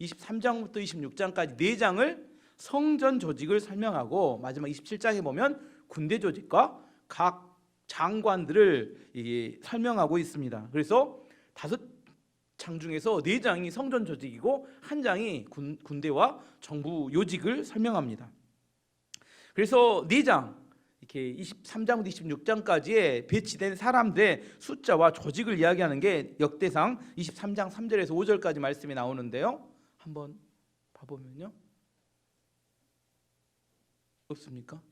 23장부터 26장까지 4장을 성전 조직을 설명하고 마지막 27장에 보면 군대 조직과 각 장관들을 설명하고 있습니다. 그래서 5장 중에서 4장이 성전 조직이고 1장이 군대와 정부 요직을 설명합니다. 그래서 4장 이렇게 23장부터 26장까지에 배치된 사람들의 숫자와 조직을 이야기하는 게 역대상 23장 3절에서 5절까지 말씀이 나오는데요. 한번 봐보면요. 없습니까?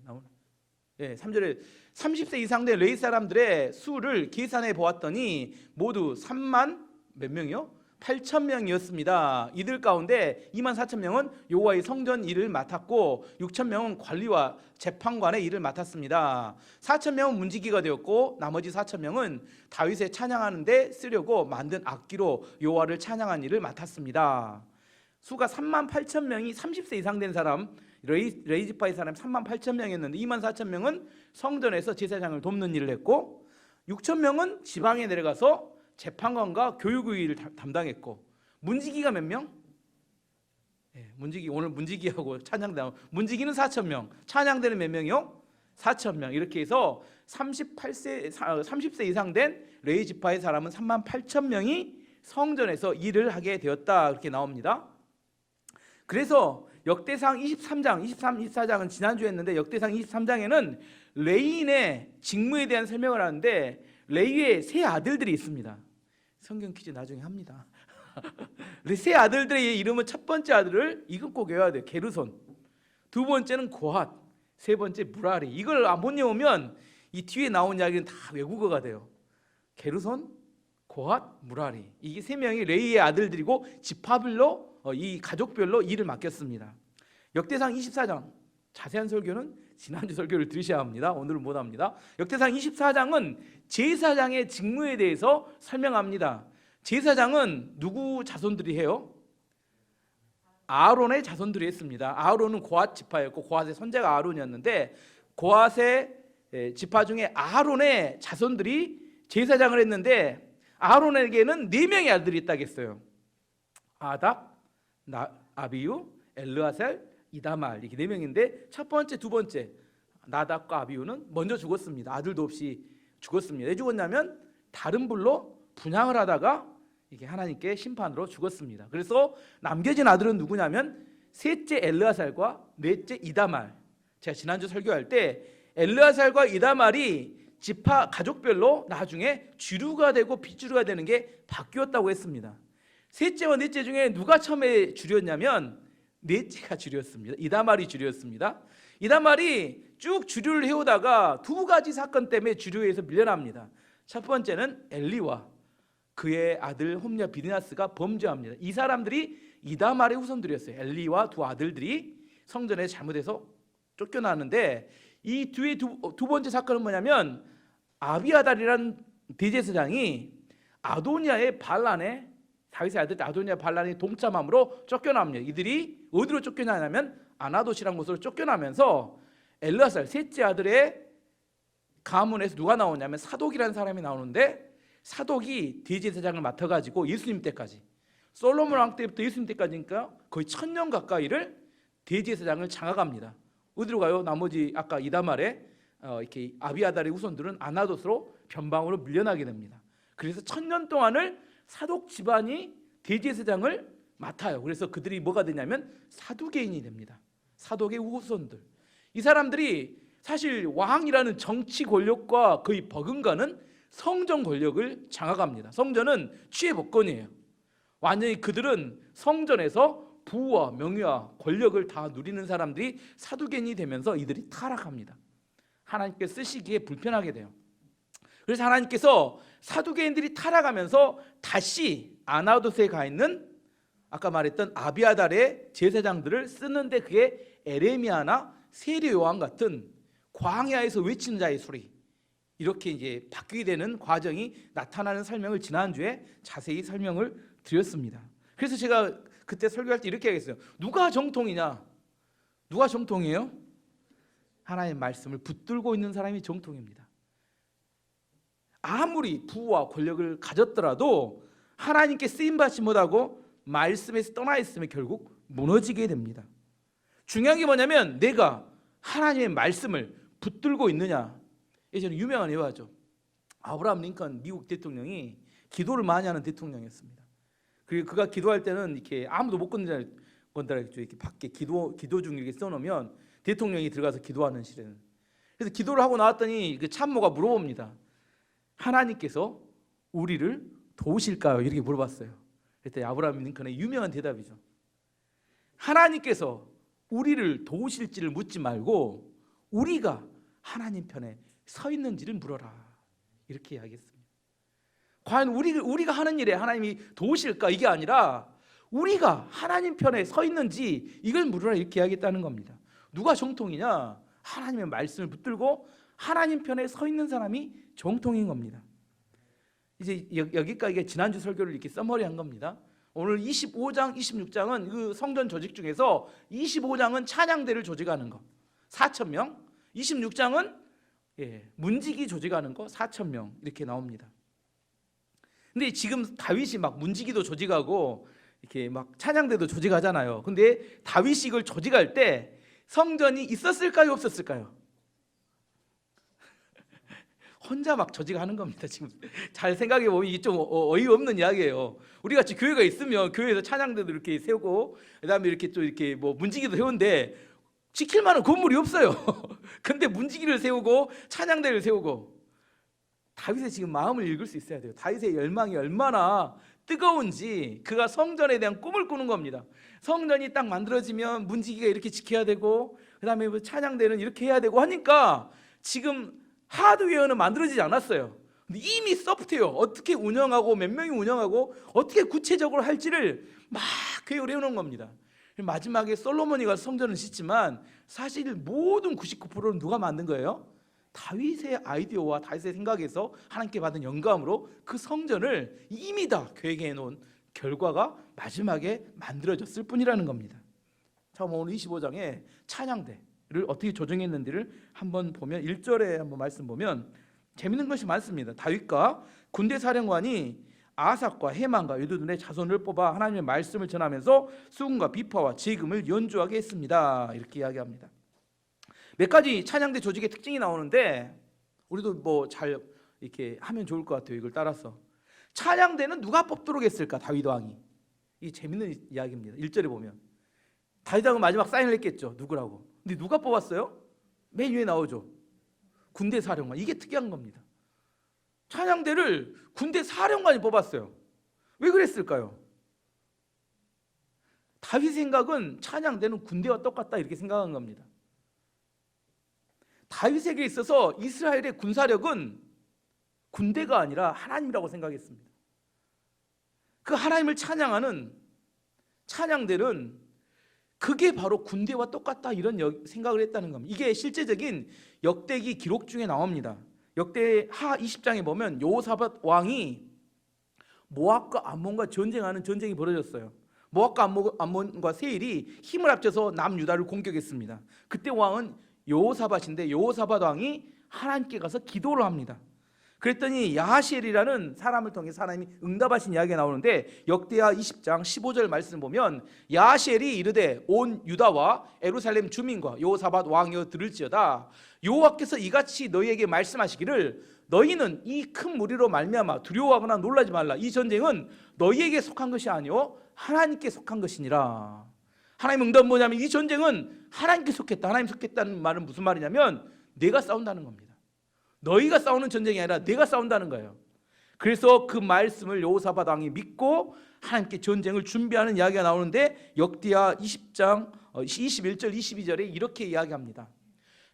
나오네. 3절에 30세 이상 된 레위 사람들의 수를 계산해 보았더니 모두 3만 몇 명이요? 8천 명이었습니다. 이들 가운데 2만 4천 명은 여호와의 성전 일을 맡았고 6천 명은 관리와 재판관의 일을 맡았습니다. 4천 명은 문지기가 되었고 나머지 4천 명은 다윗의 찬양하는 데 쓰려고 만든 악기로 여호와를 찬양한 일을 맡았습니다. 수가 3만 8천 명이 30세 이상 된 사람, 레위 지파의 사람 3만 8천 명이었는데 2만 4천 명은 성전에서 제사장을 돕는 일을 했고 6천 명은 지방에 내려가서 재판관과 교육의 일을 담당했고 문지기가 몇 명? 문지기 오늘 문지기하고 찬양대 문지기는 4천 명, 찬양대는 몇 명이요? 4천 명. 이렇게 해서 30세 이상 된 레위 지파의 사람은 3만 8천 명이 성전에서 일을 하게 되었다. 그렇게 나옵니다. 그래서 역대상 23장, 23, 24장은 지난주에 했는데 역대상 23장에는 레위인의 직무에 대한 설명을 하는데 레위의 세 아들들이 있습니다. 성경 퀴즈 나중에 합니다. 세 아들들의 이름은 첫 번째 아들을 이건 꼭 외워야 돼요. 게르손. 두 번째는 고핫. 세 번째 무라리. 이걸 못 외우면 이 뒤에 나온 이야기는 다 외국어가 돼요. 게르손, 고핫, 무라리. 이게 세 명이 레위의 아들들이고 지파별로 이 가족별로 일을 맡겼습니다. 역대상 24장 자세한 설교는 지난주 설교를 들으셔야 합니다. 오늘은 못합니다. 역대상 24장은 제사장의 직무에 대해서 설명합니다. 제사장은 누구 자손들이 해요? 아론의 자손들이 했습니다. 아론은 고핫 지파였고 고핫의 손자가 아론이었는데 고핫의 지파 중에 아론의 자손들이 제사장을 했는데 아론에게는 4명의 아들이 있다고 했어요. 아닥, 아비유, 엘르아살, 이다말. 이렇게 4명인데 첫 번째, 두 번째 나답과 아비유는 먼저 죽었습니다. 아들도 없이 죽었습니다. 왜 죽었냐면 다른 불로 분향을 하다가 이게 하나님께 심판으로 죽었습니다. 그래서 남겨진 아들은 누구냐면 셋째 엘르아살과 넷째 이다말. 제가 지난주 설교할 때 엘르아살과 이다말이 지파 가족별로 나중에 주류가 되고 빗주류가 되는 게 바뀌었다고 했습니다. 셋째와 넷째 중에 누가 처음에 주류였냐면 넷째가 주류였습니다. 이다말이 주류였습니다. 이다말이 쭉 주류를 해오다가 2가지 사건 때문에 주류에서 밀려납니다. 첫 번째는 엘리와 그의 아들 홈냐 비드나스가 범죄합니다. 이 사람들이 이다말의 후손들이었어요. 엘리와 2 아들들이 성전에 잘못해서 쫓겨나는데 이 뒤에 두 번째 사건은 뭐냐면 아비아달이라는 대제사장이 아도니아의 반란에 다윗의 아들 아도니아 반란이 동참함으로 쫓겨납니다. 이들이 어디로 쫓겨나냐면 아나돗이라는 곳으로 쫓겨나면서 엘르아살 셋째 아들의 가문에서 누가 나오냐면 사독이라는 사람이 나오는데 사독이 대제사장을 맡아가지고 예수님 때까지 솔로몬 왕 때부터 예수님 때까지니까 거의 1000년 가까이를 대제사장을 장악합니다. 어디로 가요? 나머지 아까 이다말의 이렇게 아비아달의 후손들은 아나돗으로 변방으로 밀려나게 됩니다. 그래서 1000년 동안을 사독 집안이 대제사장을 맡아요. 그래서 그들이 뭐가 되냐면 사두개인이 됩니다. 사독의 후손들. 이 사람들이 사실 왕이라는 정치 권력과 거의 버금가는 성전 권력을 장악합니다. 성전은 취해복권이에요. 완전히 그들은 성전에서 부와 명예와 권력을 다 누리는 사람들이 사두개인이 되면서 이들이 타락합니다. 하나님께 쓰시기에 불편하게 돼요. 그래서 하나님께서 사두개인들이 타락하면서 다시 아나돗에 가 있는 아까 말했던 아비아달의 제사장들을 쓰는데 그게 에레미야나 세례 요한 같은 광야에서 외치는 자의 소리 이렇게 이제 바뀌게 되는 과정이 나타나는 설명을 지난주에 자세히 설명을 드렸습니다. 그래서 제가 그때 설교할 때 이렇게 얘기했어요. 누가 정통이냐? 누가 정통이에요? 하나님의 말씀을 붙들고 있는 사람이 정통입니다. 아무리 부와 권력을 가졌더라도 하나님께 쓰임받지 못하고 말씀에서 떠나 있으면 결국 무너지게 됩니다. 중요한 게 뭐냐면 내가 하나님의 말씀을 붙들고 있느냐. 예전에 유명한 예화죠. 아브라함 링컨 미국 대통령이 기도를 많이 하는 대통령이었습니다. 그리고 그가 기도할 때는 이렇게 아무도 못 건드려야겠죠. 이렇게 밖에 기도 중 이렇게 써놓으면 대통령이 들어가서 기도하는 시에는. 그래서 기도를 하고 나왔더니 그 참모가 물어봅니다. 하나님께서 우리를 도우실까요? 이렇게 물어봤어요. 그랬더니 아브라함 링컨의 유명한 대답이죠. 하나님께서 우리를 도우실지를 묻지 말고 우리가 하나님 편에 서 있는지를 물어라. 이렇게 이야기했습니다. 과연 우리가 하는 일에 하나님이 도우실까? 이게 아니라 우리가 하나님 편에 서 있는지 이걸 물으라 이렇게 이야기했다는 겁니다. 누가 정통이냐? 하나님의 말씀을 붙들고 하나님 편에 서 있는 사람이 정통인 겁니다. 이제 여기까지 지난주 설교를 이렇게 서머리한 겁니다. 오늘 25장, 26장은 그 성전 조직 중에서 25장은 찬양대를 조직하는 거 4,000명, 26장은 문지기 조직하는 거 4,000명 이렇게 나옵니다. 근데 지금 다윗이 막 문지기도 조직하고 이렇게 막 찬양대도 조직하잖아요. 근데 다윗이 이걸 조직할 때 성전이 있었을까요, 없었을까요? 혼자 막 조직하는 겁니다. 지금 잘 생각해 보면 이게 좀 어이없는 이야기예요. 우리 같이 교회가 있으면 교회에서 찬양대도 이렇게 세우고 그다음에 이렇게 또 이렇게 뭐 문지기도 세우는데 지킬 만한 건물이 없어요. 근데 문지기를 세우고 찬양대를 세우고 다윗의 지금 마음을 읽을 수 있어야 돼요. 다윗의 열망이 얼마나 뜨거운지 그가 성전에 대한 꿈을 꾸는 겁니다. 성전이 딱 만들어지면 문지기가 이렇게 지켜야 되고 그다음에 찬양대는 이렇게 해야 되고 하니까 지금 하드웨어는 만들어지지 않았어요. 근데 이미 소프트웨어 어떻게 운영하고 몇 명이 운영하고 어떻게 구체적으로 할지를 막 계획을 해놓은 겁니다. 마지막에 솔로몬이 가서 성전을 짓지만 사실 모든 99%는 누가 만든 거예요? 다윗의 아이디어와 다윗의 생각에서 하나님께 받은 영감으로 그 성전을 이미 다 계획해 놓은 결과가 마지막에 만들어졌을 뿐이라는 겁니다. 자, 오늘 25장에 찬양대를 어떻게 조정했는지를 한번 보면 1절에 한번 말씀 보면 재밌는 것이 많습니다. 다윗과 군대 사령관이 아삭과 헤만과 여두둔의 자손을 뽑아 하나님의 말씀을 전하면서 수금과 비파와 제금을 연주하게 했습니다. 이렇게 이야기합니다. 몇 가지 찬양대 조직의 특징이 나오는데 우리도 뭐 잘 이렇게 하면 좋을 것 같아요. 이걸 따라서 찬양대는 누가 뽑도록 했을까? 다윗 왕이. 이 재밌는 이야기입니다. 1절에 보면 다윗 왕은 마지막 사인을 했겠죠. 누구라고? 근데 누가 뽑았어요? 맨 위에 나오죠. 군대 사령관. 이게 특이한 겁니다. 찬양대를 군대 사령관이 뽑았어요. 왜 그랬을까요? 다윗 생각은 찬양대는 군대와 똑같다 이렇게 생각한 겁니다. 다윗에게 있어서 이스라엘의 군사력은 군대가 아니라 하나님이라고 생각했습니다. 그 하나님을 찬양하는 찬양대는 그게 바로 군대와 똑같다 이런 생각을 했다는 겁니다. 이게 실제적인 역대기 기록 중에 나옵니다. 역대하 20장에 보면 여호사밧 왕이 모압과 암몬과 전쟁하는 전쟁이 벌어졌어요. 모압과 암몬과 세일이 힘을 합쳐서 남유다를 공격했습니다. 그때 왕은 여호사밧인데 여호사밧 왕이 하나님께 가서 기도를 합니다. 그랬더니 야하시엘이라는 사람을 통해서 하나님이 응답하신 이야기가 나오는데 역대하 20장 15절 말씀 보면 야하시엘이 이르되 온 유다와 예루살렘 주민과 여호사밧 왕이여 들을지어다 여호와께서 이같이 너희에게 말씀하시기를 너희는 이 큰 무리로 말미암아 두려워하거나 놀라지 말라. 이 전쟁은 너희에게 속한 것이 아니오 하나님께 속한 것이니라. 하나님 응답은 뭐냐면 이 전쟁은 하나님께 속했다. 하나님 속했다는 말은 무슨 말이냐면 내가 싸운다는 겁니다. 너희가 싸우는 전쟁이 아니라 내가 싸운다는 거예요. 그래서 그 말씀을 여호사밧 왕이 믿고 하나님께 전쟁을 준비하는 이야기가 나오는데 역대하 20장 21절 22절에 이렇게 이야기합니다.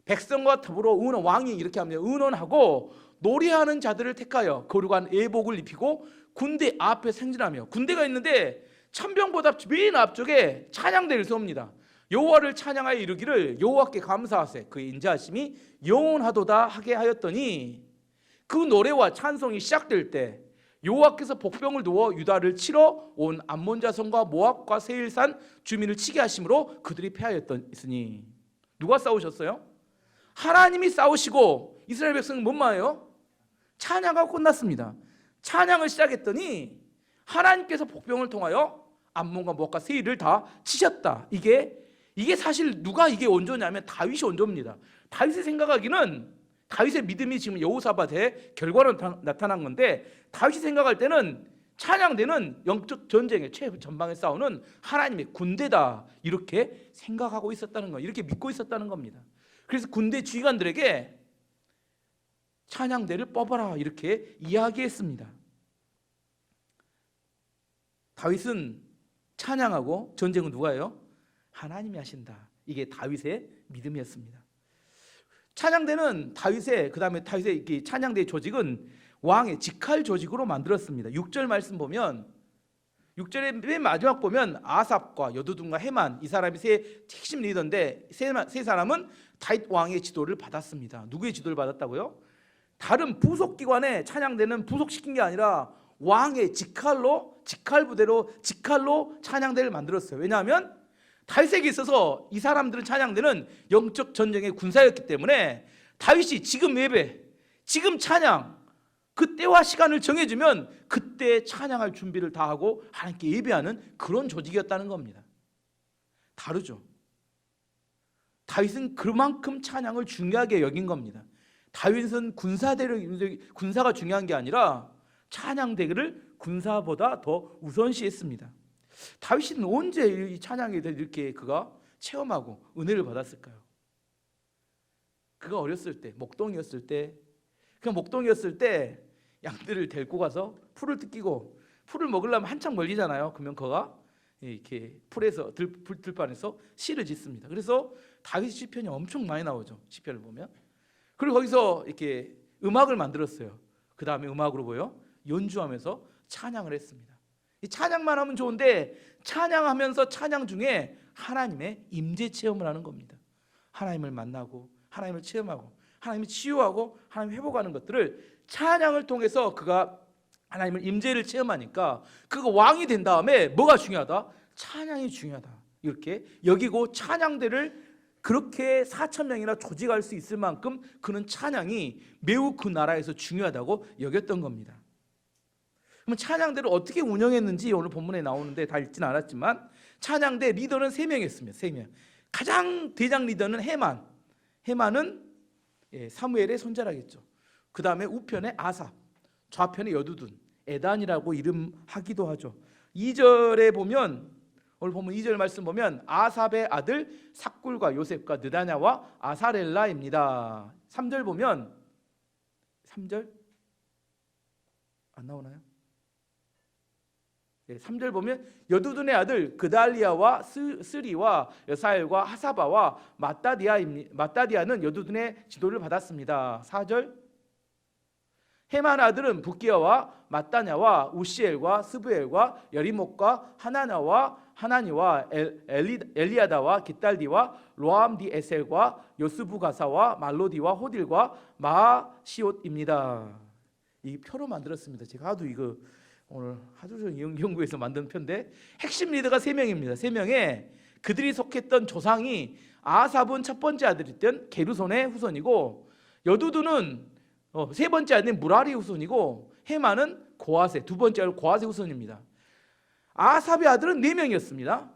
백성과 더불어 왕이 이렇게 합니다. 의논하고 노래하는 자들을 택하여 거룩한 예복을 입히고 군대 앞에 행진하며 군대가 있는데 천병보다 맨 앞쪽에 찬양대를 세웁니다. 여호와를 찬양하여 이르기를 여호와께 감사하세 그의 인자하심이 영원하도다 하게 하였더니 그 노래와 찬송이 시작될 때 여호와께서 복병을 두어 유다를 치러 온 암몬 자손과 모압과 세일산 주민을 치게 하심으로 그들이 패하였으니 누가 싸우셨어요? 하나님이 싸우시고 이스라엘 백성은 뭔 말이에요? 찬양하고 끝났습니다. 찬양을 시작했더니 하나님께서 복병을 통하여 암몬과 모압과 세일을 다 치셨다. 이게 사실 누가 이게 원조냐면 다윗이 원조입니다. 다윗이 생각하기는, 다윗의 믿음이 지금 여호사밧의 결과로 나타난 건데, 다윗이 생각할 때는 찬양대는 영적 전쟁의 최전방에 싸우는 하나님의 군대다, 이렇게 생각하고 있었다는 거, 이렇게 믿고 있었다는 겁니다. 그래서 군대 지휘관들에게 찬양대를 뽑아라, 이렇게 이야기했습니다. 다윗은 찬양하고 전쟁은 누가 해요? 하나님이 하신다. 이게 다윗의 믿음이었습니다. 찬양대는 그다음에 다윗의 찬양대의 조직은 왕의 직할 조직으로 만들었습니다. 6절 말씀 보면, 6절의 맨 마지막 보면 아삽과 여두둔과 헤만, 이 사람이 세 핵심 리더인데 세 사람은 다윗 왕의 지도를 받았습니다. 누구의 지도를 받았다고요? 다른 부속 기관에 찬양대는 부속시킨 게 아니라 왕의 직할 부대로 직할로 찬양대를 만들었어요. 왜냐하면 다윗에게 있어서 이 사람들은, 찬양대는 영적 전쟁의 군사였기 때문에 다윗이 지금 예배, 지금 찬양, 그때와 시간을 정해주면 그때 찬양할 준비를 다 하고 하나님께 예배하는 그런 조직이었다는 겁니다. 다르죠. 다윗은 그만큼 찬양을 중요하게 여긴 겁니다. 다윗은 군사가 중요한 게 아니라 찬양대를 군사보다 더 우선시했습니다. 다윗은 언제 이 찬양에 대해 이렇게 그가 체험하고 은혜를 받았을까요? 그가 어렸을 때, 목동이었을 때, 양들을 데리고 가서 풀을 뜯기고, 풀을 먹으려면 한참 멀리잖아요. 그러면 그가 이렇게 들판에서 시를 짓습니다. 그래서 다윗 시편이 엄청 많이 나오죠. 시편을 보면. 그리고 거기서 이렇게 음악을 만들었어요. 그 다음에 음악으로 연주하면서 찬양을 했습니다. 이 찬양만 하면 좋은데, 찬양하면서 찬양 중에 하나님의 임재 체험을 하는 겁니다. 하나님을 만나고, 하나님을 체험하고, 하나님을 치유하고, 하나님을 회복하는 것들을 찬양을 통해서 그가 하나님을 임재를 체험하니까, 그가 왕이 된 다음에 뭐가 중요하다? 찬양이 중요하다, 이렇게 여기고, 찬양대를 그렇게 4,000명이나 조직할 수 있을 만큼 그는 찬양이 매우 그 나라에서 중요하다고 여겼던 겁니다. 그럼 찬양대를 어떻게 운영했는지 오늘 본문에 나오는데 다 읽진 않았지만, 찬양대 리더는 3명이었습니다. 3명. 가장 대장 리더는 헤만은 사무엘의 손자라겠죠. 그 다음에 우편에 아삽, 좌편에 여두둔, 에단이라고 이름하기도 하죠. 2절에 보면, 오늘 보면 2절 말씀 보면 아삽의 아들 삭굴과 요셉과 느다냐와 아사렐라입니다. 3절 보면, 3절 안 나오나요? 3절 보면 여두둔의 아들 그달리아와 스리와 여사엘과 하사바와 마따디아는 여두둔의 지도를 받았습니다. 4절 헤만 아들은 붓기야와 마따냐와 우시엘과 스부엘과 여리목과 하나니와 엘리아다와 깃달디와 로암디 에셀과 요스부가사와 말로디와 호딜과 마시옷입니다. 이 표로 만들었습니다. 제가 하도 이거 오늘 하도 연구해서 만든 표인데, 핵심 리더가 3명입니다. 3명에 그들이 속했던 조상이 아삽은 첫 번째 아들이던 게르손의 후손이고, 여두둔은 세 번째 아들인 무라리 후손이고, 헤만은 고아세, 두 번째 아들 고아세 후손입니다. 아삽의 아들은 4명이었습니다.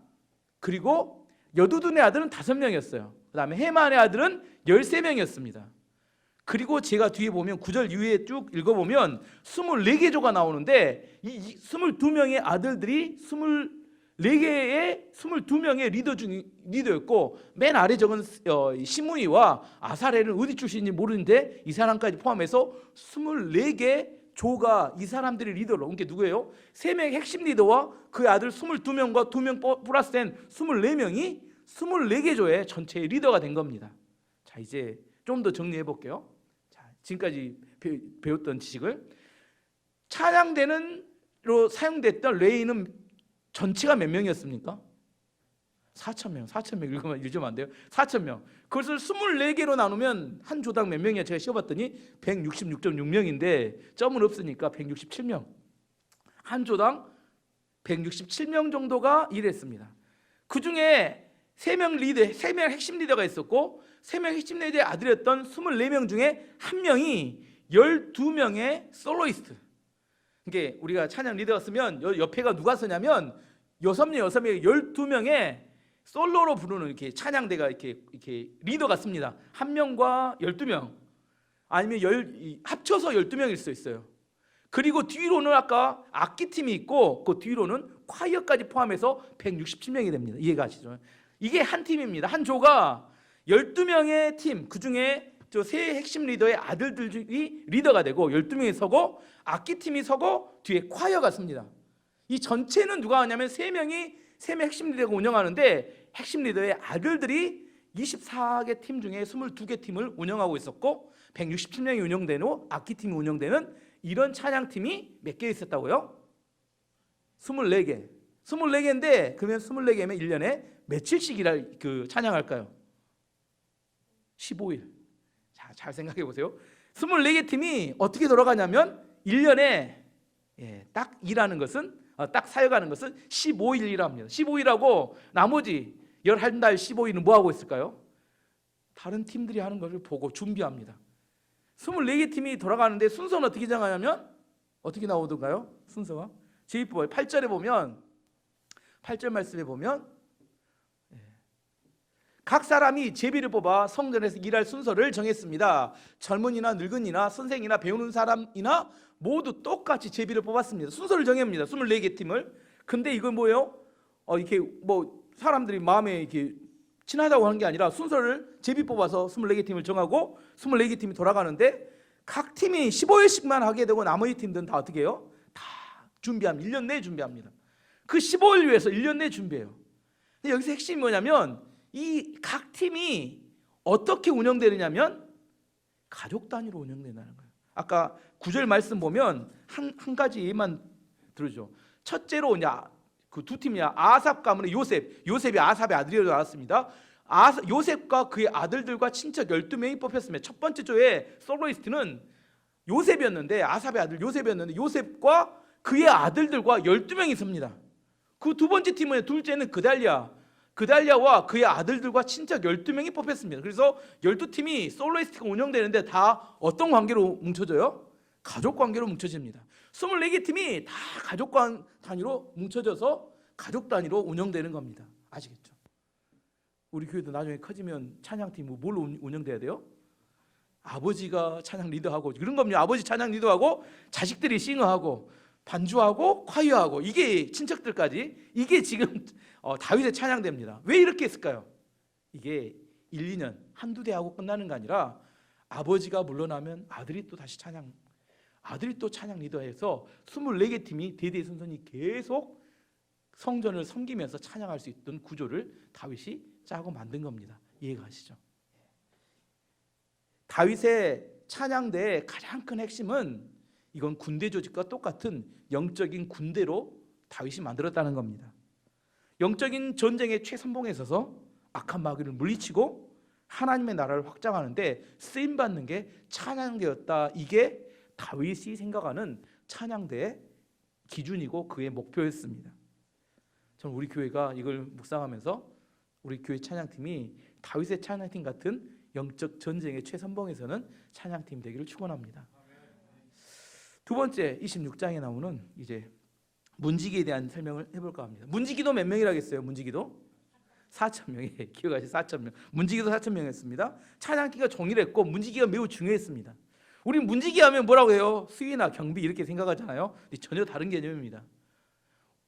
그리고 여두둔의 아들은 5명이었어요. 그 다음에 헤만의 아들은 13명이었습니다. 그리고 제가 뒤에 보면 9절 이후에 쭉 읽어보면 24개 조가 나오는데, 이 22명의 아들들이 22명의 리더였고, 맨 아래 적은 시므이와 아사렐은 어디 출신인지 모르는데 이 사람까지 포함해서 24개 조가 이 사람들의 리더로, 그게 누구예요? 3명의 핵심 리더와 그 아들 22명과 2명 플러스된 24명이 24개 조의 전체의 리더가 된 겁니다. 자, 이제 좀 더 정리해 볼게요. 지금까지 배웠던 지식을, 찬양대로 사용됐던 레위는 전체가 몇 명이었습니까? 4,000명. 4,000명 읽으면 안 돼요? 4,000명. 그것을 24개로 나누면 한 조당 몇 명이야? 제가 쉬어봤더니 166.6명인데 점은 없으니까 167명. 한 조당 167명 정도가 일했습니다. 그 중에 3명 핵심 리더가 있었고, 3명 핵심 리더의 아들이었던 24명 중에 한 명이 12명의 솔로이스트. 이게 우리가 찬양 리더가 쓰면 옆에가 누가 서냐면 6명, 12명의 솔로로 부르는 이렇게 찬양대가 이렇게 리더가 씁니다. 한 명과 12명, 아니면 합쳐서 12명일 수 있어요. 그리고 뒤로는 아까 악기팀이 있고 그 뒤로는 콰이어까지 포함해서 167명이 됩니다. 이해가 가시죠? 이게 한 팀입니다. 한 조가 12명의 팀, 그중에 저 세 핵심 리더의 아들들이 리더가 되고 12명이 서고 악기팀이 서고 뒤에 콰이어가 섭니다. 이 전체는 누가 하냐면 3명 핵심 리더가 운영하는데 핵심 리더의 아들들이 24개 팀 중에 22개 팀을 운영하고 있었고 167명이 운영되는 악기팀이 운영되는 이런 찬양팀이 몇 개 있었다고요? 24개. 24개인데 그러면 24개면 1년에 며칠씩 그 찬양할까요? 15일. 자, 잘 생각해 보세요. 24개 팀이 어떻게 돌아가냐면 1년에 딱 일하는 것은 딱 사역하는 것은 15일이라 합니다. 15일하고 나머지 11달 15일은 뭐 하고 있을까요? 다른 팀들이 하는 것을 보고 준비합니다. 24개 팀이 돌아가는데 순서는 어떻게 정하냐면 어떻게 나오던가요? 순서가 제2부 8절에 보면 8절 말씀에 보면 각 사람이 제비를 뽑아 성전에서 일할 순서를 정했습니다. 젊은이나 늙은이나 선생이나 배우는 사람이나 모두 똑같이 제비를 뽑았습니다. 순서를 정합니다. 24개 팀을. 근데 이건 뭐예요? 이렇게 뭐 사람들이 마음에 이렇게 친하다고 하는 게 아니라 순서를 제비 뽑아서 24개 팀을 정하고 24개 팀이 돌아가는데 각 팀이 15일씩만 하게 되고 나머지 팀들은 다 어떻게 해요? 다 준비합니다. 1년 내에 준비합니다. 그 15일 위해서 1년 내에 준비해요. 근데 여기서 핵심이 뭐냐면 이 각 팀이 어떻게 운영되느냐면 가족 단위로 운영된다는 거예요. 아까 9절 말씀 보면 한 가지 예만 들어줘. 첫째로 이제 그 두 팀이야. 아삽 가문의 요셉이 아삽의 아들이라고 나왔습니다. 요셉과 그의 아들들과 친척 12명이 뽑혔습니다. 첫 번째 조의 솔로이스트는 요셉이었는데 아삽의 아들 요셉이었는데 요셉과 그의 아들들과 12명이 섭니다. 그 두 번째 팀은 둘째는 그달리아와 그의 아들들과 친척 12명이 뽑혔습니다. 그래서 12팀이 솔로이스트가 운영되는데 다 어떤 관계로 뭉쳐져요? 가족 관계로 뭉쳐집니다. 24개 팀이 다 가족 단위로 뭉쳐져서 가족 단위로 운영되는 겁니다. 아시겠죠? 우리 교회도 나중에 커지면 찬양팀 뭘로 운영돼야 돼요? 아버지가 찬양 리더하고 그런 겁니다. 아버지 찬양 리더하고 자식들이 싱어하고 반주하고 콰이어하고 이게 친척들까지 이게 지금 다윗의 찬양대입니다. 왜 이렇게 했을까요? 이게 1, 2년 한두 대 하고 끝나는 게 아니라 아버지가 물러나면 아들이 또 찬양 리더해서 24개 팀이 대대손손이 계속 성전을 섬기면서 찬양할 수 있던 구조를 다윗이 짜고 만든 겁니다. 이해가 가시죠? 다윗의 찬양대의 가장 큰 핵심은 이건 군대 조직과 똑같은 영적인 군대로 다윗이 만들었다는 겁니다. 영적인 전쟁의 최선봉에 서서 악한 마귀를 물리치고 하나님의 나라를 확장하는데 쓰임받는 게 찬양대였다. 이게 다윗이 생각하는 찬양대의 기준이고 그의 목표였습니다. 저는 우리 교회가 이걸 묵상하면서 우리 교회 찬양팀이 다윗의 찬양팀 같은 영적 전쟁의 최선봉에서는 찬양팀 되기를 축원합니다. 두 번째 26장에 나오는 이제 문지기에 대한 설명을 해볼까 합니다. 문지기도 몇 명이라겠어요? 문지기도 4,000명에 기억하시 4,000명. 문지기도 4,000명이었습니다. 찬양기가 종일했고 문지기가 매우 중요했습니다. 우리 문지기 하면 뭐라고 해요? 수위나 경비 이렇게 생각하잖아요. 근데 전혀 다른 개념입니다.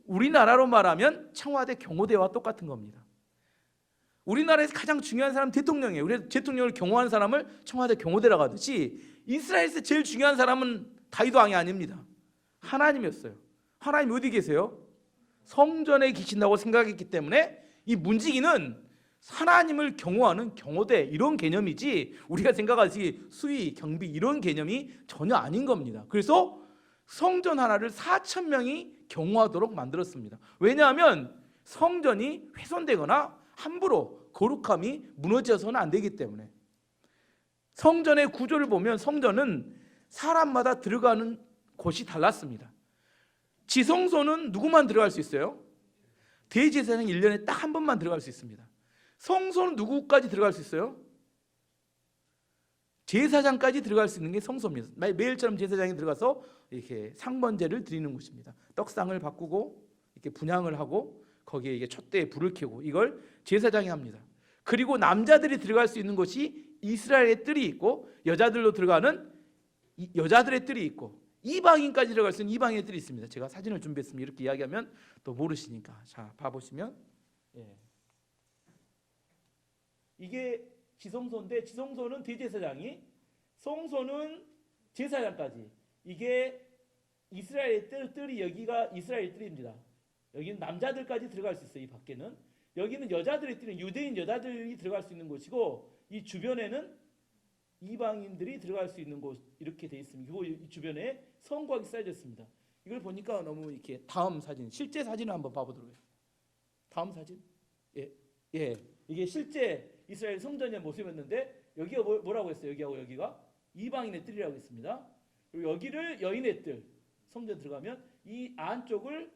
우리나라로 말하면 청와대 경호대와 똑같은 겁니다. 우리나라에서 가장 중요한 사람 대통령이에요. 우리 대통령을 경호하는 사람을 청와대 경호대라고 하듯이 이스라엘에서 제일 중요한 사람은 다윗 왕이 아닙니다. 하나님이었어요. 하나님 어디 계세요? 성전에 계신다고 생각했기 때문에 이 문지기는 하나님을 경호하는 경호대 이런 개념이지 우리가 생각하지 수위, 경비 이런 개념이 전혀 아닌 겁니다. 그래서 성전 하나를 4,000명이 경호하도록 만들었습니다. 왜냐하면 성전이 훼손되거나 함부로 거룩함이 무너져서는 안 되기 때문에. 성전의 구조를 보면 성전은 사람마다 들어가는 곳이 달랐습니다. 지성소는 누구만 들어갈 수 있어요? 대제사장이 1년에 딱 한 번만 들어갈 수 있습니다. 성소는 누구까지 들어갈 수 있어요? 제사장까지 들어갈 수 있는 게 성소입니다. 매일처럼 제사장이 들어가서 이렇게 상번제를 드리는 곳입니다. 떡상을 바꾸고 이렇게 분향을 하고 거기에 이게 촛대에 불을 켜고 이걸 제사장이 합니다. 그리고 남자들이 들어갈 수 있는 곳이 이스라엘의 뜰이 있고 여자들로 들어가는 여자들의 뜰이 있고 이방인까지 들어갈 수 있는 이방인의 뜰이 있습니다. 제가 사진을 준비했습니다. 이렇게 이야기하면 또 모르시니까. 자, 봐보시면 이게 지성소인데 지성소는 대제사장이, 성소는 제사장까지. 이게 이스라엘의 뜰이 여기가 이스라엘 뜰입니다. 여기는 남자들까지 들어갈 수 있어요. 이 밖에는. 여기는 여자들의 뜰은 유대인 여자들이 들어갈 수 있는 곳이고 이 주변에는 이방인들이 들어갈 수 있는 곳 이렇게 돼 있습니다. 그리고 이 주변에 성곽이 쌓여졌습니다. 이걸 보니까 너무 이렇게 다음 사진, 실제 사진을 한번 봐보도록 해요. 다음 사진. 이게 실제 이스라엘 성전의 모습이었는데 여기가 뭐라고 했어요? 여기하고 여기가 이방인의 뜰이라고 했습니다. 그리고 여기를 여인의 뜰, 성전 들어가면 이 안쪽을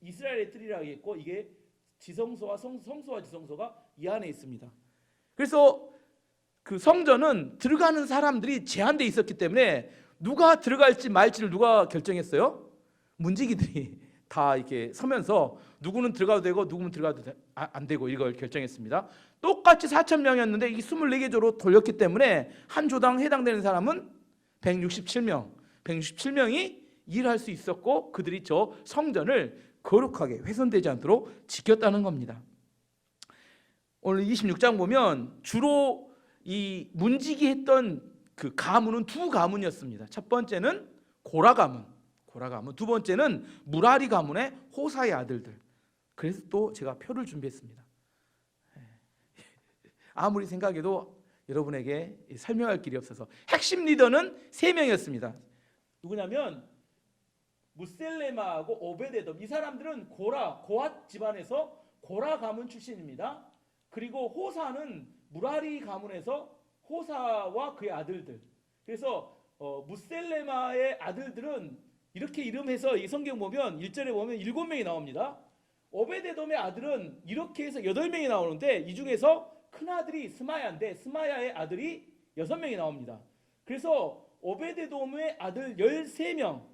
이스라엘의 뜰이라고 했고 이게 지성소와 성소와 지성소가 이 안에 있습니다. 그래서 그 성전은 들어가는 사람들이 제한돼 있었기 때문에 누가 들어갈지 말지를 누가 결정했어요? 문지기들이 다 이렇게 서면서 누구는 들어가도 되고 누구는 들어가도 안 되고 이걸 결정했습니다. 똑같이 4,000명이었는데 이 24개 조로 돌렸기 때문에 한 조당 해당되는 사람은 167명. 167명이 일할 수 있었고 그들이 저 성전을 거룩하게 훼손되지 않도록 지켰다는 겁니다. 오늘 26장 보면 주로 이 문지기 했던 그 가문은 두 가문이었습니다. 첫 번째는 고라 가문, 두 번째는 무라리 가문의 호사의 아들들. 그래서 또 제가 표를 준비했습니다. 아무리 생각해도 여러분에게 설명할 길이 없어서 핵심 리더는 3명이었습니다. 누구냐면 무셀레마하고 오베데돔. 이 사람들은 고앗 집안에서 고라 가문 출신입니다. 그리고 호사는 무라리 가문에서 호사와 그의 아들들. 그래서 무셀레마의 아들들은 이렇게 이름해서 이 성경 보면 1절에 보면 7명이 나옵니다. 오베데돔의 아들은 이렇게 해서 8명이 나오는데 이 중에서 큰아들이 스마야인데 스마야의 아들이 6명이 나옵니다. 그래서 오베데돔의 아들 13명,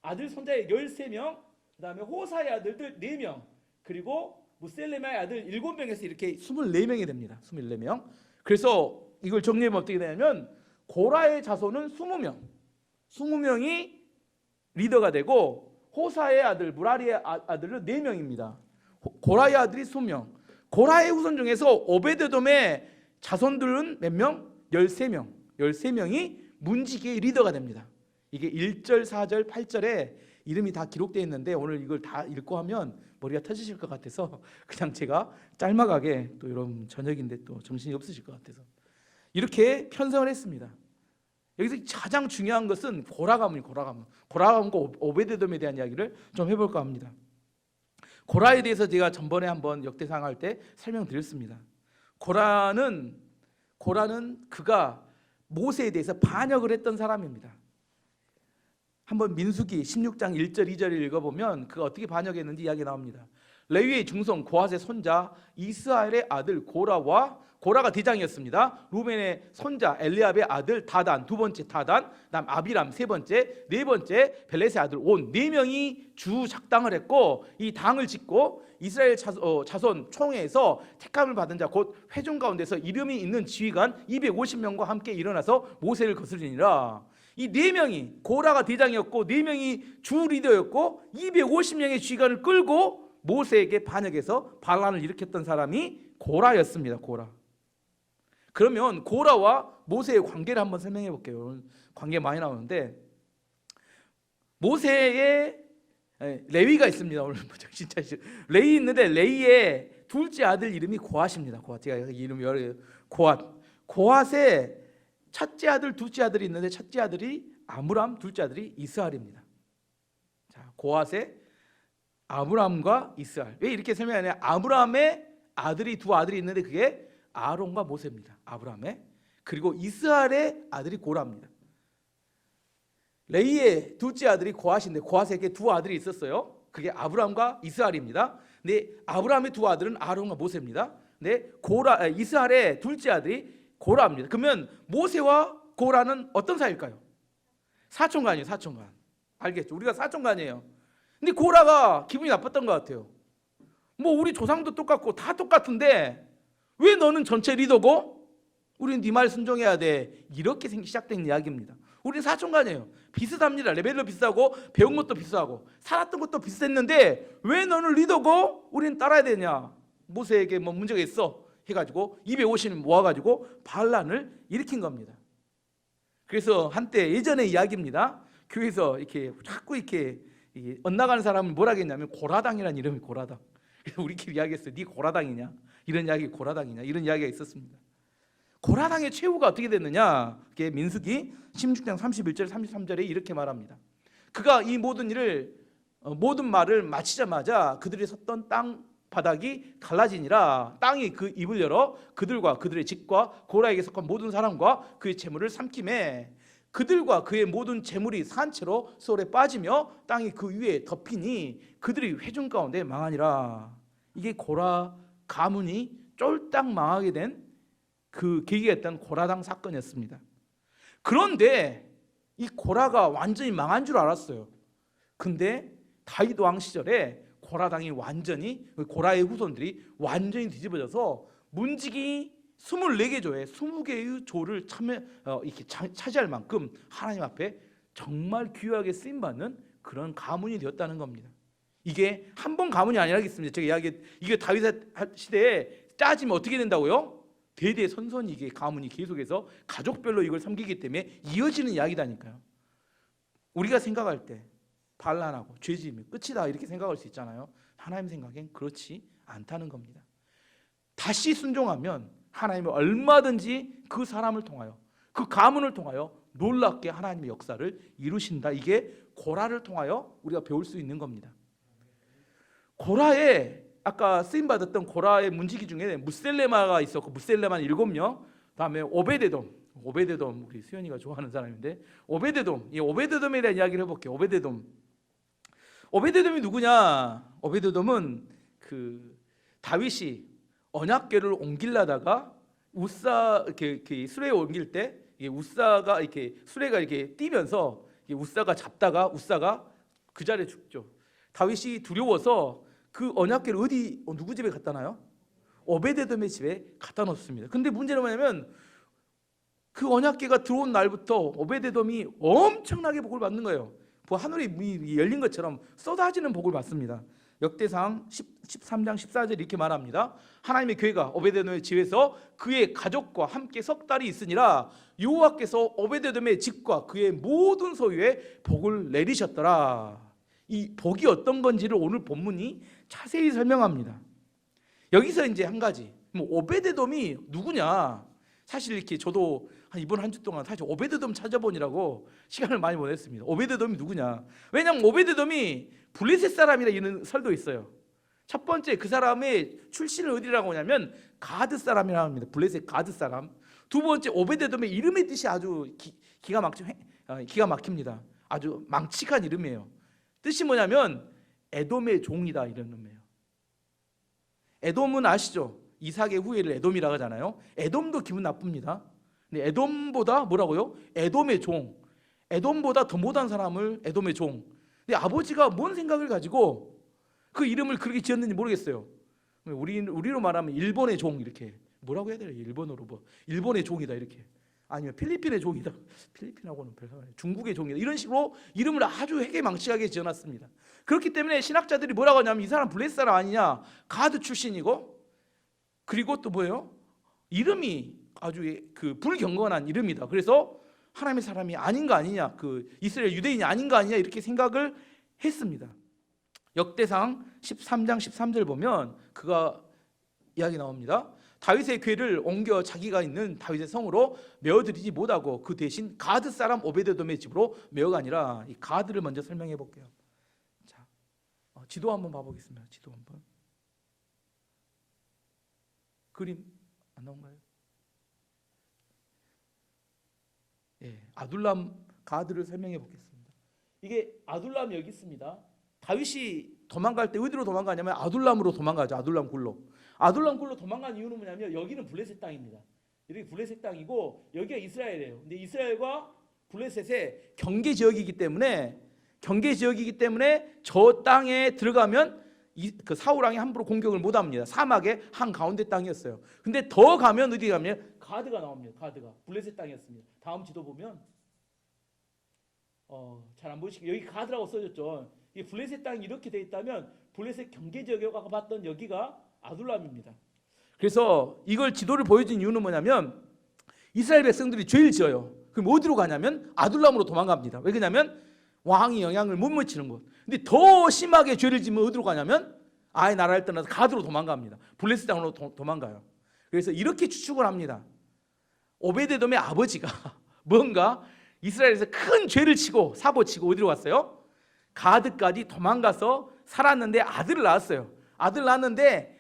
아들 손자의 13명, 그 다음에 호사의 아들들 4명, 그리고 무셀레마의 아들 7명에서 이렇게 24명이 됩니다. 24명. 그래서 이걸 정리해보면 어떻게 되냐면 고라의 자손은 20명, 20명이 리더가 되고 호사의 아들, 무라리의 아들은 4명입니다. 고라의 아들이 20명. 고라의 후손 중에서 오베데돔의 자손들은 몇 명? 13명. 13명이 문지기의 리더가 됩니다. 이게 1절, 4절, 8절에 이름이 다 기록되어 있는데 오늘 이걸 다 읽고 하면 머리가 터지실 것 같아서 그냥 제가 짤막하게, 또 여러분 저녁인데 또 정신이 없으실 것 같아서 이렇게 편성을 했습니다. 여기서 가장 중요한 것은 고라 가문과 오베데돔에 대한 이야기를 좀 해볼까 합니다. 고라에 대해서 제가 전번에 한번 역대상 할 때 설명드렸습니다. 고라는 그가 모세에 대해서 반역을 했던 사람입니다. 한번 민수기 16장 1절 2절을 읽어보면 그가 어떻게 반역했는지 이야기 나옵니다. 레위의 중손 고앗의 손자 이스라엘의 아들 고라가 대장이었습니다. 루벤의 손자 엘리압의 아들 다단, 두 번째 다단, 그다음 아비람 세 번째, 네 번째 벨렛의 아들 온, 4명이 주 작당을 했고 이 당을 짓고 이스라엘 자손 총회에서 택함을 받은 자 곧 회중 가운데서 이름이 있는 지휘관 250명과 함께 일어나서 모세를 거스르니라. 이 4명이 고라가 대장이었고 4명이 주 리더였고 250명의 지휘관을 끌고 모세에게 반역해서 반란을 일으켰던 사람이 고라였습니다. 고라. 그러면 고라와 모세의 관계를 한번 설명해 볼게요. 관계 많이 나오는데 모세의 레위가 있습니다. 오늘 진짜 레위 있는데 레위의 둘째 아들 이름이 고앗입니다. 고앗. 제가 이름이 여러 고앗. 고앗의 첫째 아들, 둘째 아들이 있는데 첫째 아들이 아므람, 둘째 아들이 이스라엘입니다. 자, 고앗의 아므람과 이스라엘. 왜 이렇게 설명하냐? 아므람의 아들이 두 아들이 있는데 그게 아론과 모세입니다. 아브람의. 그리고 이스라엘의 아들이 고라입니다. 레이의 둘째 아들이 고앗인데 고앗에게 두 아들이 있었어요. 그게 아브람과 이스라엘입니다. 근데 아브람의 두 아들은 아론과 모세입니다. 근데 이스라엘의 둘째 아들이 고라입니다. 그러면 모세와 고라는 어떤 사이일까요? 사촌간이에요. 사촌간. 알겠죠? 우리가 사촌간이에요. 근데 고라가 기분이 나빴던 것 같아요. 뭐 우리 조상도 똑같고 다 똑같은데 왜 너는 전체 리더고 우리는 네 말 순종해야 돼. 이렇게 시작된 이야기입니다. 우리는 사촌간이에요. 비슷합니다. 레벨도 비슷하고 배운 것도 비슷하고 살았던 것도 비슷했는데 왜 너는 리더고 우리는 따라야 되냐. 모세에게 뭐 문제가 있어 해가지고 250인 모아가지고 반란을 일으킨 겁니다. 그래서 한때 예전의 이야기입니다. 교회에서 이렇게 자꾸 이렇게 엇나가는 사람을 뭐라 했냐면 고라당이라는 이름이 고라당. 그래서 우리끼리 이야기했어요. 네 고라당이냐? 이런 이야기 고라당이냐? 이런 이야기가 있었습니다. 고라당의 최후가 어떻게 됐느냐? 그게 민수기 16장 31절 33절에 이렇게 말합니다. 그가 이 모든 일을 모든 말을 마치자마자 그들이 섰던 땅 바닥이 갈라지니라. 땅이 그 입을 열어 그들과 그들의 집과 고라에게 속한 모든 사람과 그의 재물을 삼키매 그들과 그의 모든 재물이 산채로 소홀에 빠지며 땅이 그 위에 덮이니 그들이 회중 가운데 망하니라. 이게 고라 가문이 쫄딱 망하게 된 그 계기가 있던 고라당 사건이었습니다. 그런데 이 고라가 완전히 망한 줄 알았어요. 근데 다윗 왕 시절에 고라당이 완전히 고라의 후손들이 완전히 뒤집어져서 문지기 24개 조에 20개의 조를 이렇게 차지할 만큼 하나님 앞에 정말 귀하게 쓰임받는 그런 가문이 되었다는 겁니다. 이게 한 번 가문이 아니라겠습니다. 제가 이게 다윗 시대에 따지면 어떻게 된다고요? 대대 선선히 이게 가문이 계속해서 가족별로 이걸 섬기기 때문에 이어지는 이야기다니까요. 우리가 생각할 때 반란하고 죄짐이 끝이다 이렇게 생각할 수 있잖아요. 하나님 생각엔 그렇지 않다는 겁니다. 다시 순종하면 하나님은 얼마든지 그 사람을 통하여 그 가문을 통하여 놀랍게 하나님의 역사를 이루신다. 이게 고라를 통하여 우리가 배울 수 있는 겁니다. 고라의 아까 쓰임받았던 고라의 문지기 중에 무셀레마가 있었고 무셀레마는 7명, 다음에 오베데돔 우리 수연이가 좋아하는 사람인데 오베데돔, 이 오베데돔에 대한 이야기를 해볼게요. 오베데돔이 누구냐? 오베데돔은 그 다윗이 언약궤를 옮기려다가 우사 이렇게 수레에 옮길 때 우사가 이렇게 수레가 이렇게 뛰면서 우사가 잡다가 우사가 그 자리에 죽죠. 다윗이 두려워서 그 언약궤를 누구 집에 갖다 놔요? 오베데돔의 집에 갖다 놓습니다. 근데 문제는 뭐냐면 그 언약궤가 들어온 날부터 오베데돔이 엄청나게 복을 받는 거예요. 하늘이 열린 것처럼 쏟아지는 복을 받습니다. 역대상 13장 14절 이렇게 말합니다. 하나님의 교회가 오베데돔의 집에서 그의 가족과 함께 석 달이 있으니라. 여호와께서 오베데돔의 집과 그의 모든 소유에 복을 내리셨더라. 이 복이 어떤 건지를 오늘 본문이 자세히 설명합니다. 여기서 이제 한 가지, 오베데돔이 누구냐? 사실 이렇게 저도 이번 한 주 동안 사실 오베데돔 찾아보느라고 시간을 많이 보냈습니다. 오베데돔이 누구냐? 왜냐하면 오베데돔이 블레셋 사람이라 이런 설도 있어요. 첫 번째 그 사람의 출신을 어디라고 하냐면 가드 사람이라고 합니다. 블레셋 가드 사람. 두 번째 오베데돔의 이름의 뜻이 아주 기가 막힙니다. 아주 망측한 이름이에요. 뜻이 뭐냐면 에돔의 종이다 이런 의미예요. 에돔은 아시죠? 이삭의 후예를 에돔이라고 하잖아요. 에돔도 기분 나쁩니다. 근데 에돔보다 뭐라고요? 에돔의 종. 에돔보다 더 못한 사람을 에돔의 종. 근데 아버지가 뭔 생각을 가지고 그 이름을 그렇게 지었는지 모르겠어요. 우리로 말하면 일본의 종 이렇게 뭐라고 해야 돼요? 일본어로 일본의 종이다 이렇게. 아니면 필리핀의 종이다. 필리핀하고는 별로 중국의 종이다. 이런 식으로 이름을 아주 해괴망측하게 지어놨습니다. 그렇기 때문에 신학자들이 뭐라고 하냐면 이 사람 블레셋 사람 아니냐? 가드 출신이고 그리고 또 뭐예요? 이름이 아주 그 불경건한 이름이다. 그래서 하나님의 사람이 아닌가 아니냐, 그 이스라엘 유대인이 아닌가 아니냐 이렇게 생각을 했습니다. 역대상 13장 13절 보면 그가 이야기 나옵니다. 다윗의 궤를 옮겨 자기가 있는 다윗의 성으로 메어드리지 못하고 그 대신 가드 사람 오베데돔의 집으로 메어가니라. 이 가드를 먼저 설명해 볼게요. 자, 지도 한번 봐보겠습니다. 지도 한번. 그림 안 나온가요? 예, 아둘람 가드를 설명해 보겠습니다. 이게 아둘람이 여기 있습니다. 다윗이 도망갈 때 어디로 도망가냐면 아둘람으로 도망가죠. 아둘람 굴로. 아둘람 굴로 도망간 이유는 뭐냐면 여기는 블레셋 땅입니다. 여기 블레셋 땅이고 여기가 이스라엘이에요. 근데 이스라엘과 블레셋의 경계 지역이기 때문에 경계 지역이기 때문에 저 땅에 들어가면 그 사울 왕이 함부로 공격을 못합니다. 사막의 한 가운데 땅이었어요. 근데 더 가면 어디 가면 가드가 나옵니다. 가드가 블레셋 땅이었습니다. 다음 지도 보면 잘 안 보이시죠? 여기 가드라고 써졌죠. 이 블레셋 땅이 이렇게 돼 있다면 블레셋 경계 지역이라고 봤던 여기가 아둘람입니다. 그래서 이걸 지도를 보여준 이유는 뭐냐면 이스라엘 백성들이 죄를 지어요. 그럼 어디로 가냐면 아둘람으로 도망갑니다. 왜 그러냐면 왕이 영향을 못 미치는 곳. 근데 더 심하게 죄를 지면 어디로 가냐면 아예 나라를 떠나서 가드로 도망갑니다. 블레셋 땅으로 도망가요. 그래서 이렇게 추측을 합니다. 오베데돔의 아버지가 뭔가 이스라엘에서 큰 죄를 치고 사고치고 어디로 갔어요? 가드까지 도망가서 살았는데 아들을 낳았어요. 아들 낳았는데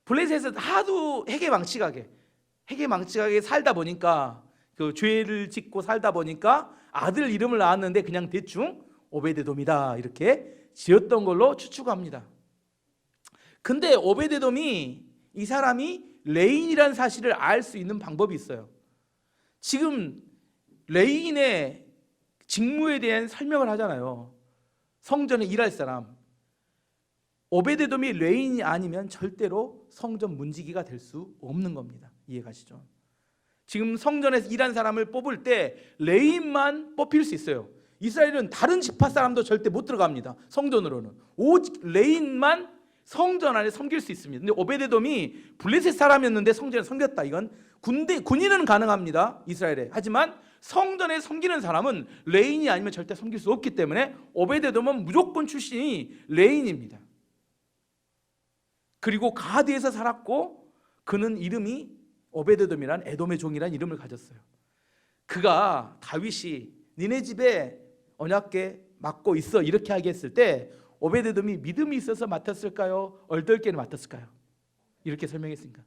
블레셋에서 하도 해계망측하게 살다 보니까 그 죄를 짓고 살다 보니까 아들 이름을 낳았는데 그냥 대충 오베데돔이다 이렇게 지었던 걸로 추측합니다. 근데 오베데돔이 이 사람이 레인이라는 사실을 알 수 있는 방법이 있어요. 지금 레인의 직무에 대한 설명을 하잖아요. 성전에 일할 사람. 오베데돔이 레인이 아니면 절대로 성전 문지기가 될 수 없는 겁니다. 이해가시죠? 지금 성전에서 일한 사람을 뽑을 때 레인만 뽑힐 수 있어요. 이스라엘은 다른 지파 사람도 절대 못 들어갑니다. 성전으로는 오직 레인만 성전 안에 섬길 수 있습니다. 근데 오베데돔이 블레셋 사람이었는데 성전에 섬겼다. 이건 군인은 가능합니다. 이스라엘에. 하지만 성전에 섬기는 사람은 레인이 아니면 절대 섬길 수 없기 때문에 오베데돔은 무조건 출신이 레인입니다. 그리고 가드에서 살았고 그는 이름이 오베데돔이란 에돔의 종이란 이름을 가졌어요. 그가 다윗이 니네 집에 언약궤 맡고 있어 이렇게 하겠을 때 오베데돔이 믿음이 있어서 맡았을까요? 얼떨결에 맡았을까요? 이렇게 설명했습니다.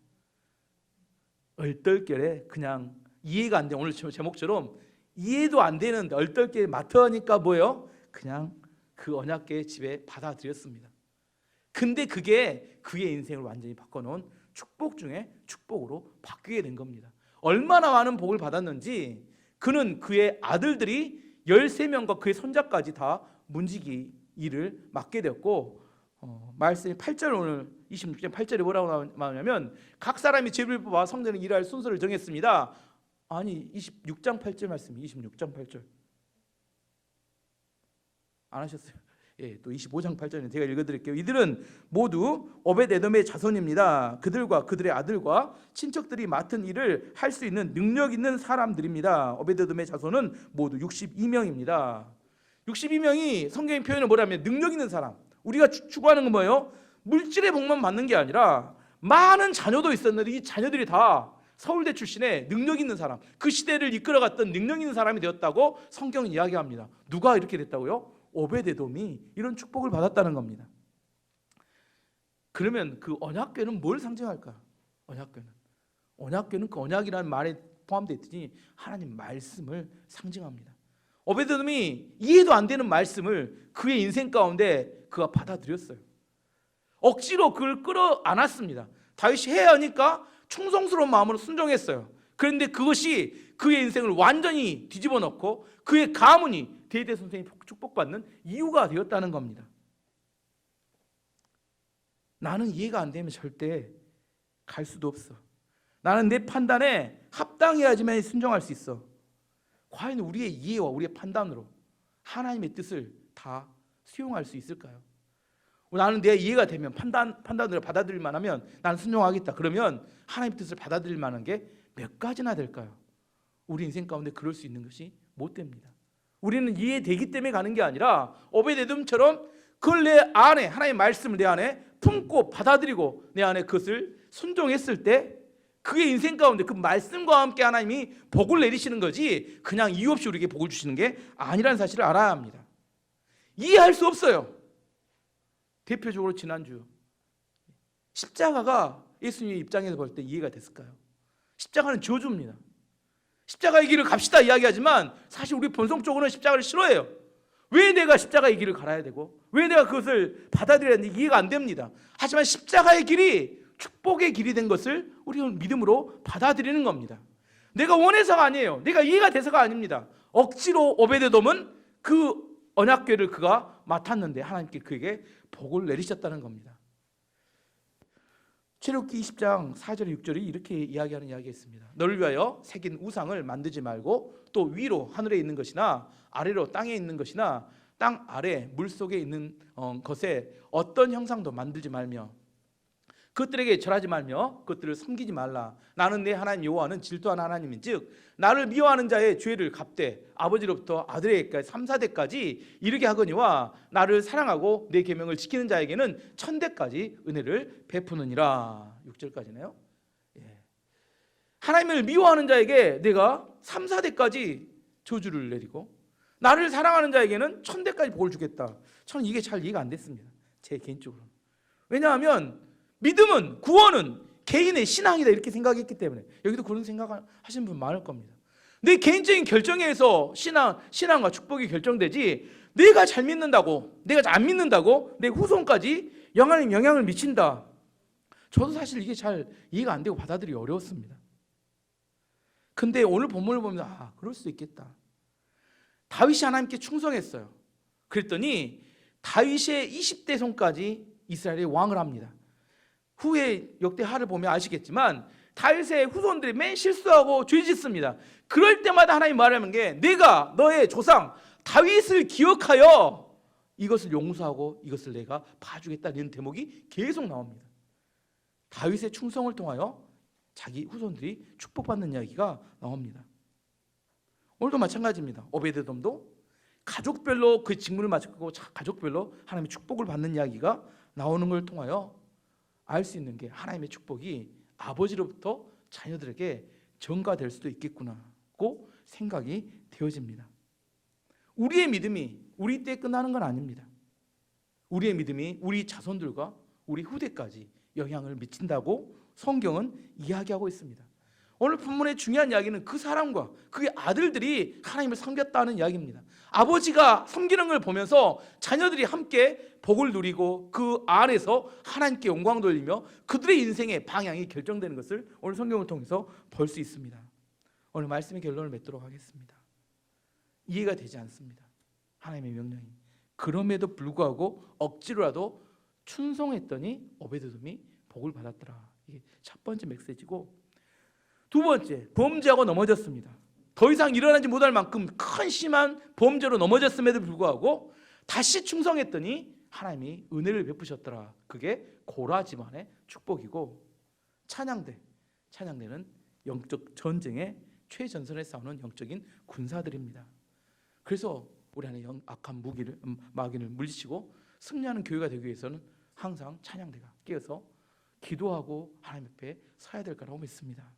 얼떨결에 그냥 이해가 안 돼. 오늘 제목처럼 이해도 안 되는데 얼떨결에 맡으니까 뭐예요? 그냥 그 언약궤 집에 받아들였습니다. 근데 그게 그의 인생을 완전히 바꿔놓은 축복 중에 축복으로 바뀌게 된 겁니다. 얼마나 많은 복을 받았는지 그는 그의 아들들이 13명과 그의 손자까지 다 문지기 일을 맡게 되었고 말씀이 8절 오늘 26장 8절에 뭐라고 나오냐면 각 사람이 제비를 뽑아 성전에 일할 순서를 정했습니다. 아니 26장 8절 말씀이 26장 8절 안 하셨어요? 예, 또 25장 8절은 제가 읽어드릴게요. 이들은 모두 오벳에돔의 자손입니다. 그들과 그들의 아들과 친척들이 맡은 일을 할 수 있는 능력 있는 사람들입니다. 오벳에돔의 자손은 모두 62명입니다. 62명이 성경의 표현을 뭐라면 능력 있는 사람. 우리가 추구하는 건 뭐예요? 물질의 복만 받는 게 아니라 많은 자녀도 있었는데 이 자녀들이 다 서울대 출신의 능력 있는 사람, 그 시대를 이끌어갔던 능력 있는 사람이 되었다고 성경은 이야기합니다. 누가 이렇게 됐다고요? 오벳에돔이 이런 축복을 받았다는 겁니다. 그러면 그 언약궤는 뭘 상징할까? 언약궤는 그 언약이라는 말에 포함되어 있더니 하나님 말씀을 상징합니다. 오벳에돔이 이해도 안 되는 말씀을 그의 인생 가운데 그가 받아들였어요. 억지로 그를 끌어안았습니다. 다윗이 해야 하니까 충성스러운 마음으로 순종했어요. 그런데 그것이 그의 인생을 완전히 뒤집어 놓고 그의 가문이 대대손손이 축복받는 이유가 되었다는 겁니다. 나는 이해가 안 되면 절대 갈 수도 없어. 나는 내 판단에 합당해야지만 순종할 수 있어. 과연 우리의 이해와 우리의 판단으로 하나님의 뜻을 다 수용할 수 있을까요? 나는 내 이해가 되면 판단으로 받아들일 만하면 나는 순종하겠다. 그러면 하나님의 뜻을 받아들일 만한 게 몇 가지나 될까요? 우리 인생 가운데 그럴 수 있는 것이 못 됩니다. 우리는 이해되기 때문에 가는 게 아니라 오벳에돔처럼 그걸 내 안에 하나님의 말씀을 내 안에 품고 받아들이고 내 안에 그것을 순종했을 때 그의 인생 가운데 그 말씀과 함께 하나님이 복을 내리시는 거지 그냥 이유 없이 우리에게 복을 주시는 게 아니라는 사실을 알아야 합니다. 이해할 수 없어요. 대표적으로 지난주 십자가가 예수님의 입장에서 볼 때 이해가 됐을까요? 십자가는 저주입니다. 십자가의 길을 갑시다 이야기하지만 사실 우리 본성적으로는 십자가를 싫어해요. 왜 내가 십자가의 길을 갈아야 되고 왜 내가 그것을 받아들여야 되는지 이해가 안 됩니다. 하지만 십자가의 길이 축복의 길이 된 것을 우리는 믿음으로 받아들이는 겁니다. 내가 원해서가 아니에요. 내가 이해가 돼서가 아닙니다. 억지로 오벳에돔은 그 언약궤를 그가 맡았는데 하나님께 그에게 복을 내리셨다는 겁니다. 출애굽기 20장 4절 6절이 이렇게 이야기하는 이야기가 있습니다. 너를 위하여 새긴 우상을 만들지 말고 또 위로 하늘에 있는 것이나 아래로 땅에 있는 것이나 땅 아래 물속에 있는 것에 어떤 형상도 만들지 말며 그것들에게 절하지 말며 그것들을 섬기지 말라. 나는 내 하나님 여호와는 질투하는 하나님인즉 나를 미워하는 자의 죄를 갚되 아버지로부터 아들에게까지 3, 4대까지 이르게 하거니와 나를 사랑하고 내 계명을 지키는 자에게는 1000대까지 은혜를 베푸느니라. 6절까지네요. 하나님을 미워하는 자에게 내가 3, 4대까지 저주를 내리고 나를 사랑하는 자에게는 1000대까지 복을 주겠다. 저는 이게 잘 이해가 안 됐습니다. 제 개인적으로. 왜냐하면 믿음은, 구원은 개인의 신앙이다 이렇게 생각했기 때문에. 여기도 그런 생각하시는 분 많을 겁니다. 내 개인적인 결정에 의해서 신앙과 축복이 결정되지, 내가 잘 믿는다고, 내가 안 믿는다고 내 후손까지 영향을 미친다. 저도 사실 이게 잘 이해가 안 되고 받아들이기 어려웠습니다. 근데 오늘 본문을 보면 그럴 수 있겠다. 다윗이 하나님께 충성했어요. 그랬더니 다윗의 20대 손까지 이스라엘의 왕을 합니다. 후에 역대하를 보면 아시겠지만 다윗의 후손들이 맨 실수하고 죄짓습니다. 그럴 때마다 하나님 말하는 게 내가 너의 조상 다윗을 기억하여 이것을 용서하고 이것을 내가 봐주겠다는 대목이 계속 나옵니다. 다윗의 충성을 통하여 자기 후손들이 축복받는 이야기가 나옵니다. 오늘도 마찬가지입니다. 오베드돔도 가족별로 그 직분을 맡고 가족별로 하나님의 축복을 받는 이야기가 나오는 걸 통하여 알 수 있는 게 하나님의 축복이 아버지로부터 자녀들에게 전가될 수도 있겠구나고 생각이 되어집니다. 우리의 믿음이 우리 때 끝나는 건 아닙니다. 우리의 믿음이 우리 자손들과 우리 후대까지 영향을 미친다고 성경은 이야기하고 있습니다. 오늘 본문의 중요한 이야기는 그 사람과 그의 아들들이 하나님을 섬겼다는 이야기입니다. 아버지가 섬기는 걸 보면서 자녀들이 함께 복을 누리고 그 안에서 하나님께 영광 돌리며 그들의 인생의 방향이 결정되는 것을 오늘 성경을 통해서 볼 수 있습니다. 오늘 말씀의 결론을 맺도록 하겠습니다. 이해가 되지 않습니다. 하나님의 명령이. 그럼에도 불구하고 억지로라도 충성했더니 오베드돔이 복을 받았더라. 이게 첫 번째 메시지고, 두 번째, 범죄하고 넘어졌습니다. 더 이상 일어나지 못할 만큼 큰 심한 범죄로 넘어졌음에도 불구하고 다시 충성했더니 하나님이 은혜를 베푸셨더라. 그게 고라 집안의 축복이고, 찬양대는 영적 전쟁의 최전선에 싸우는 영적인 군사들입니다. 그래서 우리 안에 악한 마귀를 물리치고 승리하는 교회가 되기 위해서는 항상 찬양대가 깨어서 기도하고 하나님 앞에 서야 될 거라고 믿습니다.